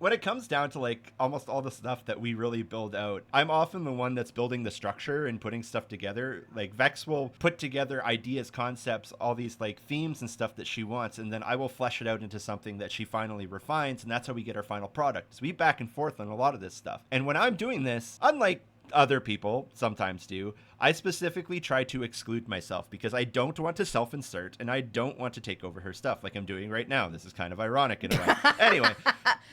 When it comes down to like almost all the stuff that we really build out, I'm often the one that's building the structure and putting stuff together. Like Vex will put together ideas, concepts, all these like themes and stuff that she wants, and then I will flesh it out into something that she finally refines, and that's how we get our final product. So we back and forth on a lot of this stuff. And when I'm doing this, unlike other people sometimes do, I specifically try to exclude myself because I don't want to self-insert and I don't want to take over her stuff like I'm doing right now. This is kind of ironic in a way. Anyway.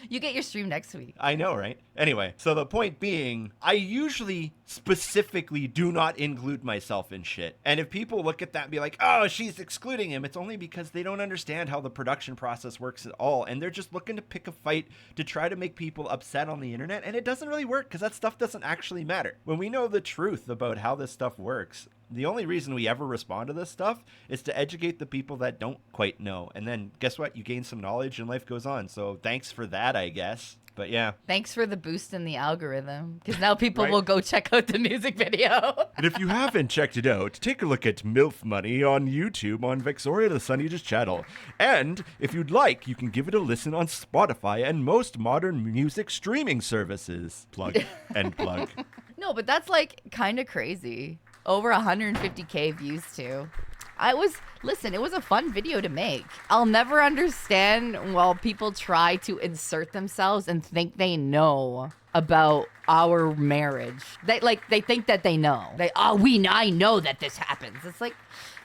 You get your stream next week. I know, right? Anyway, so the point being, I usually specifically do not include myself in shit. And if people look at that and be like, oh, she's excluding him, it's only because they don't understand how the production process works at all. And they're just looking to pick a fight to try to make people upset on the internet. And it doesn't really work because that stuff doesn't actually matter. When we know the truth about how this stuff works, the only reason we ever respond to this stuff is to educate the people that don't quite know. And then guess what? You gain some knowledge and life goes on. So thanks for that, I guess. But yeah. Thanks for the boost in the algorithm, because now people will go check out the music video. And if you haven't checked it out, take a look at MILF Money on YouTube on Vexoria the Sun Eater's channel. And if you'd like, you can give it a listen on Spotify and most modern music streaming services. Plug and plug. No, but that's like kind of crazy. Over 150K views too. Listen, it was a fun video to make. I'll never understand while people try to insert themselves and think they know about our marriage. They think that they know. I know that this happens. It's like,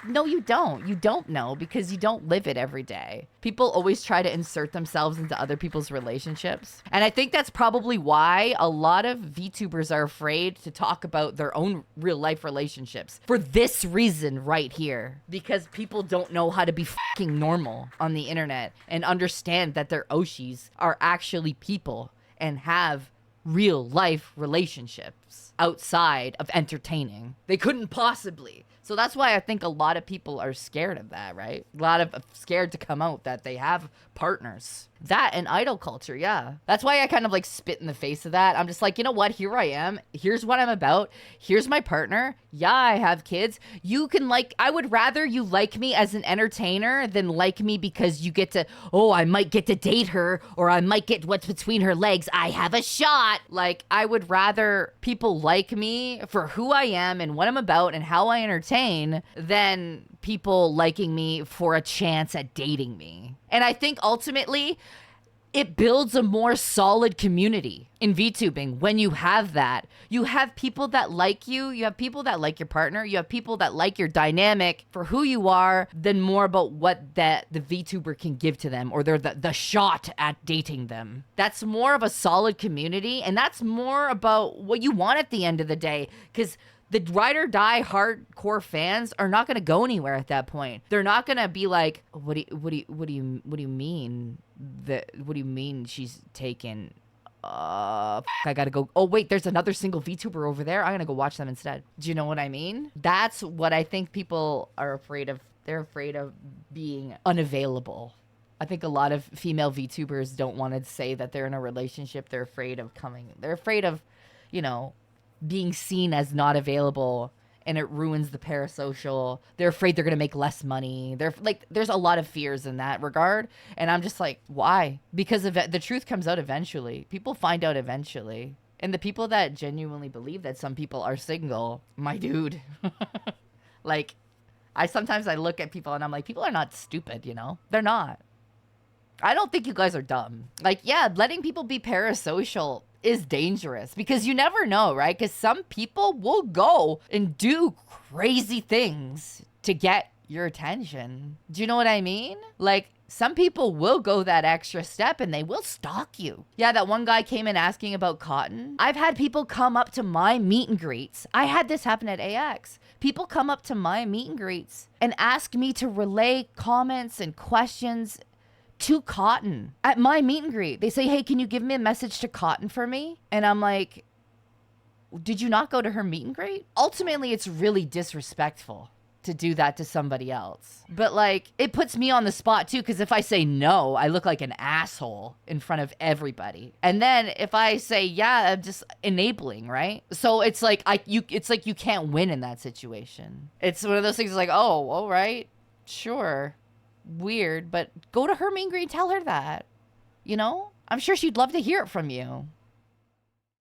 no, you don't. You don't know because you don't live it every day. People always try to insert themselves into other people's relationships. And I think that's probably why a lot of VTubers are afraid to talk about their own real life relationships. For this reason right here. Because people don't know how to be fucking normal on the internet and understand that their oshis are actually people and have real life relationships outside of entertaining. They couldn't possibly. So that's why I think a lot of people are scared of that, right? A lot of scared to come out that they have partners. That and idol culture, yeah. That's why I kind of like spit in the face of that. I'm just like, you know what? Here I am. Here's what I'm about. Here's my partner. Yeah, I have kids. You can like, I would rather you like me as an entertainer than like me because you get to, oh, I might get to date her or I might get what's between her legs. I have a shot. Like, I would rather people like me for who I am and what I'm about and how I entertain than people liking me for a chance at dating me. And I think ultimately it builds a more solid community in VTubing when you have that. You have people that like you have people that like your partner, you have people that like your dynamic for who you are, than more about what the VTuber can give to them or they're the shot at dating them. That's more of a solid community, and that's more about what you want at the end of the day, because the ride or die hardcore fans are not going to go anywhere at that point. They're not going to be like, what do you mean she's taken? I gotta go. Oh wait, there's another single VTuber over there. I'm gonna go watch them instead. Do you know what I mean? That's what I think people are afraid of. They're afraid of being unavailable. I think a lot of female VTubers don't want to say that they're in a relationship. They're afraid of being seen as not available, and it ruins the parasocial. They're afraid they're going to make less money. They're like, there's a lot of fears in that regard. And I'm just like, why? Because the truth comes out eventually. People find out eventually. And the people that genuinely believe that some people are single, my dude, like, sometimes I look at people and I'm like, people are not stupid, They're not. I don't think you guys are dumb. Like, yeah, letting people be parasocial is dangerous because you never know, right? Because some people will go and do crazy things to get your attention. Do you know what I mean? Like, some people will go that extra step and they will stalk you. Yeah, that one guy came in asking about cotton. I've had people come up to my meet and greets. I had this happen at AX. People come up to my meet and greets and ask me to relay comments and questions to Cotton at my meet and greet. They say, hey, can you give me a message to Cotton for me? And I'm like, did you not go to her meet and greet? Ultimately, it's really disrespectful to do that to somebody else. But like, it puts me on the spot too, because if I say no, I look like an asshole in front of everybody. And then if I say yeah, I'm just enabling, right? So it's like you can't win in that situation. It's one of those things like, oh, all right, sure. Weird, but go to her meet and greet and tell her that, I'm sure she'd love to hear it from you.